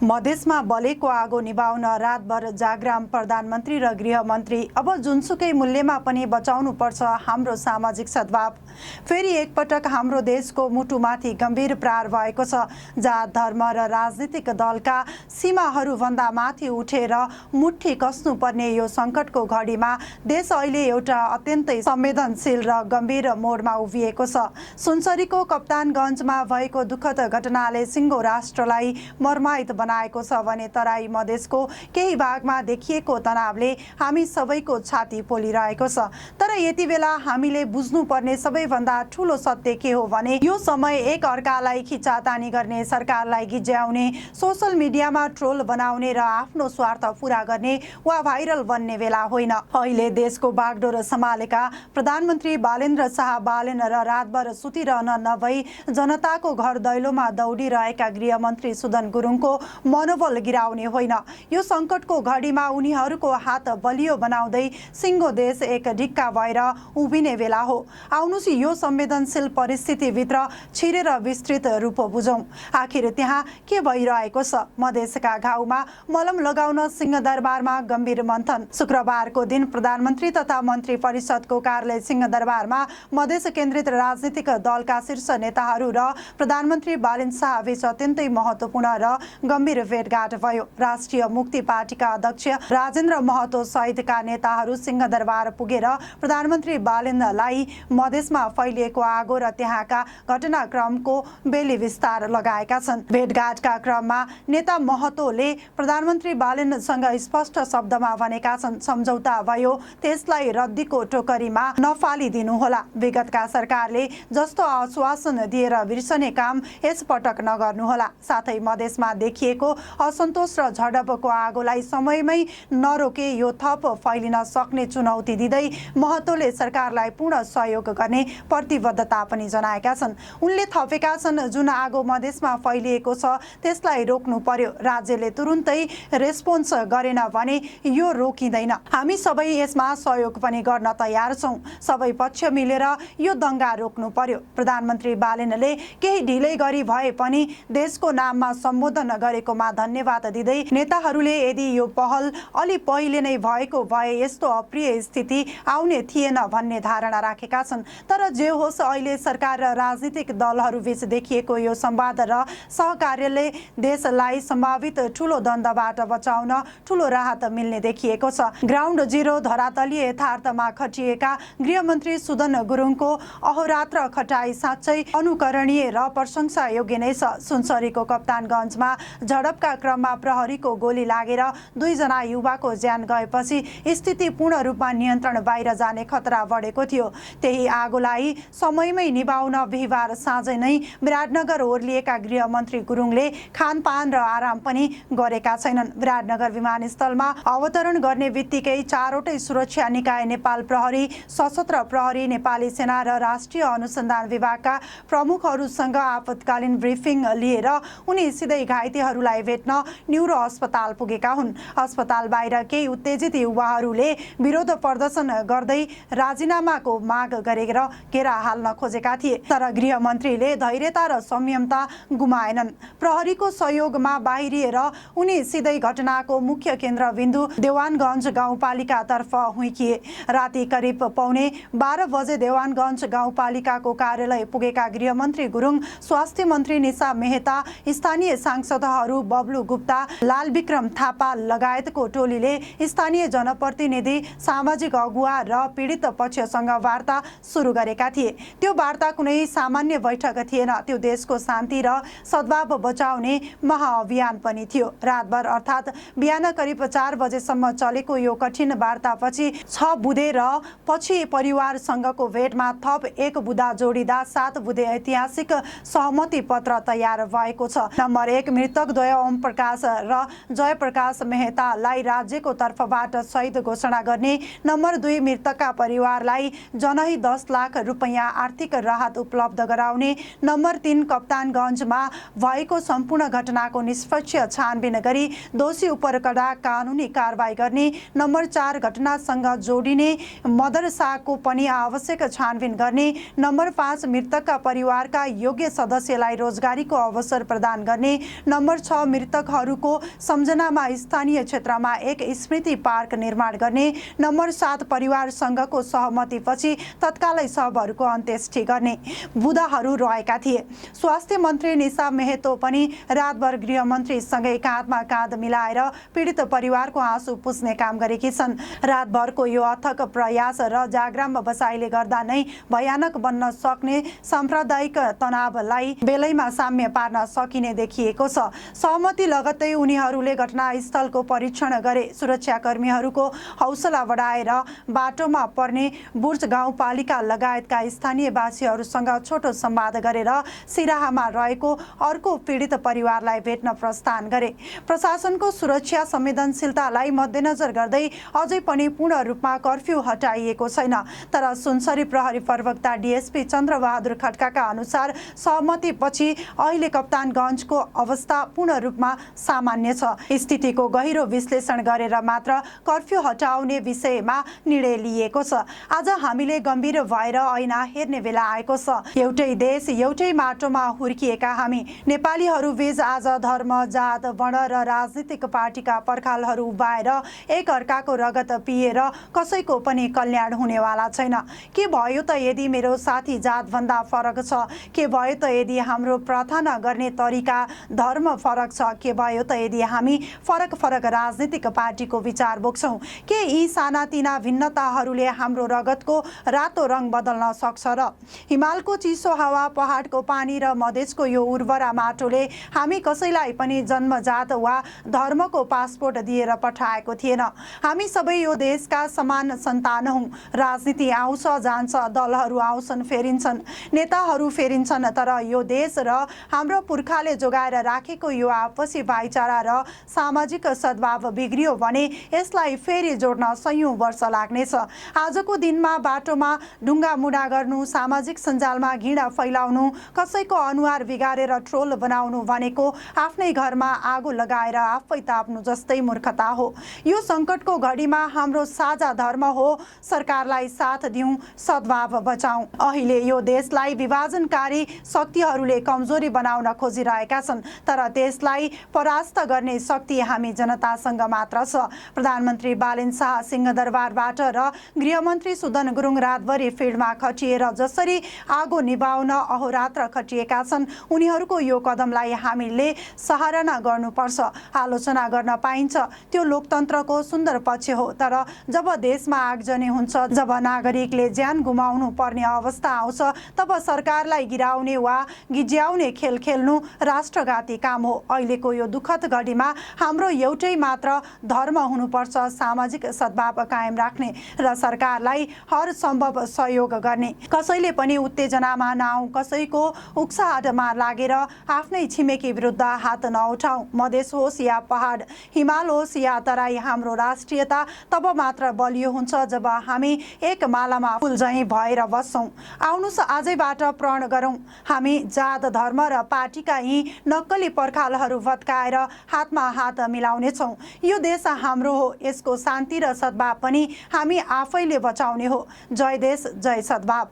मधेसमा बलेको आगो निभाउन रातभर जाग्राम प्रधानमन्त्री र गृहमन्त्री। अब जुनसुकै मूल्यमा पनि बचाउनुपर्छ हाम्रो सामाजिक सद्भाव। फेरि एकपटक हाम्रो देशको मुटुमाथि गम्भीर प्रहार भएको छ। जात धर्म र राजनीतिक दलका सीमाहरूभन्दा माथि उठेर मुट्ठी कस्नुपर्ने यो सङ्कटको घडीमा देश अहिले एउटा अत्यन्तै संवेदनशील र गम्भीर मोडमा उभिएको छ। सुनसरीको कप्तानगञ्जमा भएको दुःखद घटनाले सिङ्गो राष्ट्रलाई मर्माहित बनाएको छ भने तराई मधेसको केही भागमा देखिएको तनावले हामी सबैको छाती पोलिरहेको छ। तर यति बेला हामीले बुझ्नुपर्ने सबैभन्दा ठूलो सत्य के हो भने यो समय एक अर्कालाई खिचातानी गर्ने, सरकारलाई गिज्याउने, सोशल मिडियामा ट्रोल बनाउने र आफ्नो स्वार्थ पूरा गर्ने वा भाइरल बन्ने बेला होइन। अहिले देशको बागडोर सम्हालेका प्रधानमन्त्री बालेन्द्र शाह बालेन र रातभर सुतिरहन नभई जनताको घर दैलोमा दौडिरहेका गृहमन्त्री सुदन गुरुङको मनोबल गिराउने होइन। यो सङ्कटको घडीमा उनीहरूको हात बलियो बनाउँदै सिङ्गो देश एक ढिक्का भएर उभिने बेला हो। आउनुस् यो संवेदनशील परिस्थितिभित्र छिरेर विस्तृत रूप बुझौँ। आखिर त्यहाँ के भइरहेको छ? मधेसका घाउमा मलम लगाउन सिंहदरबारमा गम्भीर मन्थन। शुक्रबारको दिन प्रधानमन्त्री तथा मन्त्री परिषदको कार्यालय सिंहदरबारमा मधेस केन्द्रित राजनीतिक दलका शीर्ष नेताहरू र प्रधानमन्त्री बालेन शाह बीच अत्यन्तै महत्त्वपूर्ण र गम्भीर भेटघाट भयो। राष्ट्रिय मुक्ति पार्टीका अध्यक्ष राजेन्द्र महतो सहितका नेताहरू सिंहदरबार पुगेर प्रधानमन्त्री बालेनलाई मधेसमा फैलिएको आगो र त्यहाँका घटनाक्रमको बेली विस्तार लगाएका छन्। भेटघाटका क्रममा नेता महतोले प्रधानमन्त्री बालेनसँग स्पष्ट शब्दमा भनेका छन्, सम्झौता भयो त्यसलाई रद्दीको टोकरीमा नफालिदिनुहोला। विगतका सरकारले जस्तो आश्वासन दिएर बिर्सने काम यसपटक नगर्नुहोला। साथै मधेसमा देखिएको असन्तोष र झडपको आगोलाई समयमै नरोके यो थप फैलिन सक्ने चुनौती दिँदै महतोले सरकारलाई पूर्ण सहयोग गर्ने प्रतिबद्धता पनि जनाएका छन्। उनले थपेका छन्, जुन आगो मधेसमा फैलिएको छ त्यसलाई रोक्नु पर्यो। राज्यले तुरुन्तै रेस्पोन्स गरेन भने यो रोकिँदैन। हामी सबै यसमा सहयोग पनि गर्न तयार छौँ। सबै पक्ष मिलेर यो दङ्गा रोक्नु पर्यो। प्रधानमन्त्री बालेनले केही ढिलै गरी भए पनि देशको नाममा सम्बोधन गरेकोमा धन्यवाद दिँदै नेताहरूले यदि यो पहल अलि पहिले नै भएको भए यस्तो अप्रिय स्थिति आउने थिएन भन्ने धारणा राखेका छन्। तर जे होस्, अहिले सरकार र राजनीतिक दलहरू बीच देखिएको यो संवाद र सहकार्यले देशलाई सम्भावित ठूलो द्वन्द्वबाट बचाउन ठूलो राहत मिल्ने देखिएको छ। ग्राउन्ड जिरो धरातलीय यथार्थमा खटिएका गृहमन्त्री सुदन गुरुङको अहोरात्र खटाई साँच्चै अनुकरणीय र प्रशंसा योग्य नै छ। सुनसरीको कप्तानगञ्जमा झडपका क्रममा प्रहरीको गोली लागेर 2 जना युवाको ज्यान गएपछि स्थिति पूर्ण रूपमा नियन्त्रण बाहिर जाने खतरा बढेको थियो। त्यही आगोलाई समयमै निभाउन बिहिबार साँझै नै विराटनगर ओर्लिएका गृहमन्त्री गुरुङले खानपान र आराम पनि गरेका छैनन्। विराटनगर विमानस्थलमा अवतरण गर्ने बित्तिकै चारवटै सुरक्षा निकाय, नेपाल प्रहरी, सशस्त्र प्रहरी, नेपाली सेना र राष्ट्रिय अनुसन्धान विभागका प्रमुखहरूसँग आपतकालीन ब्रिफिङ लिएर उनी सिधै घाइतेहरूलाई भेट्न न्युरो अस्पताल पुगेका हुन्। अस्पताल बाहिर केही उत्तेजित युवाहरूले विरोध प्रदर्शन गर्दै राजीनामाको माग गरेर घेरा हाल्न खोजेका थिए। तर गृहमन्त्रीले धैर्यता र संयमता गुमाएनन्। प्रहरीको सहयोगमा बाहिरिएर उनी सिधै घटनाको मुख्य केन्द्रबिन्दु देवानगञ्ज गाउँपालिकातर्फ हुइकिए। राति करिब 12:15 बजे देवानगञ्ज गाउँपालिकाको कार्यालय पुगेका गृहमन्त्री गुरुङ स्वास्थ्य मन्त्री निशा मेहता, स्थानीय सांसदहरू बब्लु गुप्ता, लाल विक्रम थापा लगायतको टोलीले स्थानीय जनप्रतिनिधि, सामाजिक अगुवा र पीडित पक्षसँग वार्ता सुरु गरेका थिए। त्यो वार्ता कुनै सामान्य बैठक थिएन, त्यो देशको शान्ति र सद्भाव बचाउने महाअभियान पनि थियो। रातभर अर्थात् बिहान करिब 4 बजेसम्म चलेको यो कठिन वार्तापछि 6 बुँदे र पछि परिवारसँगको भेटमा थप 1 बुँदा जोडिँदा 7 बुँदे ऐतिहासिक सहमति पत्र तयार भएको छ। नम्बर 1 मृतकद्वय ओम प्रकाश र जयप्रकाश मेहतालाई राज्यको तर्फबाट शहीद घोषणा गर्ने। नम्बर 2 मृतकका परिवारलाई जनही 10 लाख रुपैयाँ आर्थिक राहत उपलब्ध गराउने। नम्बर 3 कप्तानगञ्जमा भएको सम्पूर्ण घटनाको निष्पक्ष छानबिन गरी दोषी उप कडा कानुनी कारबाही गर्ने। नम्बर 4 घटनासँग जोडिने मदरसाको पनि आवश्यक छानबिन गर्ने। नम्बर 5 मृतकका परिवारका योग्य सदस्यलाई रोजगारीको अवसर प्रदान गर्ने। नम्बर 6 मृतकहरूको सम्झनामा स्थानीय क्षेत्रमा एक स्मृति पार्क निर्माण गर्ने नम्बर 7 परिवारसँगको सहमतिपछि तत्कालै शवहरूको अन्त्येष्टि गर्ने बुँदाहरू रहेका थिए। स्वास्थ्य मन्त्री निशा मेहतो पनि रातभर गृहमन्त्रीसँगै काँधमा काँध मिलाएर पीडित परिवारको आँसु पुस्ने काम गरेकी छन्। रातभरको यो अथक प्रयास र जाग्राम बसाइले गर्दा नै भयानक बन्न सक्ने साम्प्रदायिक तनावलाई बेलैमा साम्य पार्न सकिने देखिएको छ। सहमति लगत्तै उनीहरूले घटनास्थलको परीक्षण गरे। सुरक्षाकर्मीहरूको हौसला बढाएर बाटोमा पर्ने बुर्ज गाउँपालिका लगायतका स्थानीयवासीहरूसँग छोटो संवाद गरेर सिराहामा रहेको अर्को पीडित परिवारलाई भेट्न प्रस्थान गरे। प्रशासनको सुरक्षा संवेदनशीलतालाई मध्यनजर गर्दै अझै पनि पूर्ण रूपमा कर्फ्यू हटाइएको छैन। तर सुनसरी प्रहरी प्रवक्ता डीएसपी चन्द्रबहादुर खड्काका अनुसार सहमतिपछि अहिले कप्तानगञ्जको अवस्था पूर्ण रूपमा सामान्य छ। स्थितिको गहिरो विश्लेषण गरेर मात्र कर्फ्यू हटाउने विषयमा निर्णय लिएको छ। आज हामीले गम्भीर भएर ऐना हेर्ने बेला आएको छ। एउटै देश एउटै माटोमा हुर्किएका हामी नेपालीहरू बीच आज धर्म, जात, वर्ण र राजनीतिक पार्टीका पर्खालहरू उभाएर एक अर्काको रगत पिएर कसैको पनि कल्याण हुनेवाला छैन। के भयो त यदि मेरो साथी जातभन्दा फरक छ? के भयो त यदि हाम्रो प्रार्थना गर्ने तरिका, धर्म फरक छ? के भयो त यदि हामी फरक फरक राजनीतिक पार्टीको विचार बोक्छौँ? के यी सानातिना भिन्नताहरूले हाम्रो रगतको रातो रङ बदल्न सक्छ र? हिमालको चिसो हावा, पहाडको पानी र मधेसको यो उर्वरा माटोले हामी कसैलाई पनि जन्मजात वा धर्मको पासपोर्ट दिएर पठाएको थिएन। हामी सबै यो देशका समान सन्तान हौँ। राजनीति आउँछ जान्छ, दलहरू आउँछन् फेरिन्छन्, नेताहरू फेरिन्छन्, तर यो देश र हाम्रो पुर्खाले जोगाएर राखेको यो आपसी भाइचारा र सामाजिक सद्भाव बिग्रियो भने यसलाई फेरि जोड्न सयौं वर्ष लाग्नेछ। आजको दिनमा बाटोमा ढुङ्गा मुढा गर्नु, सामाजिक सञ्जालमा घृणा फैलाउनु, कसैको अनुहार बिगारेर ट्रोल बनाउनु भनेको आफ्नै घरमा आगो लगाएर आफै ताप्नु जस्तै मूर्खता हो। यो सङ्कटको घडीमा हाम्रो साझा धर्म हो सरकारलाई साथ दिउँ, सद्भाव बचाउँ। अहिले यो देशलाई विभाजनकारी शक्तिहरूले कमजोरी बनाउन खोजिरहेका छन्, तर त्यसलाई परास्त गर्ने शक्ति हामी जनतासँग मात्र छ। प्रधानमन्त्री बालेन शाह सिंहदरबारबाट र गृहमन्त्री सुदन गुरुङ रातभरि फिल्डमा खटिएर जसरी आगो निभाउन अहोरात्र खटिएका छन्, उनीहरूको यो कदमलाई हामीले सराहना गर्नुपर्छ। आलोचना गर्न पाइन्छ, त्यो लोकतन्त्रको सुन्दर पक्ष हो। तर जब देशमा आगजनी हुन्छ, जब नागरिकले ज्यान गुमाउनु पर्ने अवस्था आउँछ, तब सरकारलाई गिराउने वा गिज्याउने खेल खेल्नु राष्ट्रघाती काम हो। अहिलेको यो दुःखद घडीमा हाम्रो एउटै मात्र धर्म हुनुपर्छ, सामाजिक सद्भाव कायम राख्ने र सरकारलाई हर सम्भव सहयोग गर्ने। कसैले पनि उत्तेजनामा नआउँ, कसैको उक्साहटमा लागेर आफ्नै छिमेकी विरुद्ध हात नउठाउँ। मधेस होस् या पहाड, हिमाल होस् या तराई, हाम्रो राष्ट्रियता तब मात्र बलियो हुन्छ जब हामी एक मालामा फुल झैँ भएर बस्छौँ। आउनुस् आजैबाट प्रण गरौँ, हामी जात, धर्म र पार्टीका यी नक्कली पर्खालहरू भत्काएर हातमा हात मिलाउनेछौँ। यो देश हाम्रो हो, यसको शान्ति र सद्भाव पनि हामी आफैले बचाउने हो। जय देश, जय सद्भाव।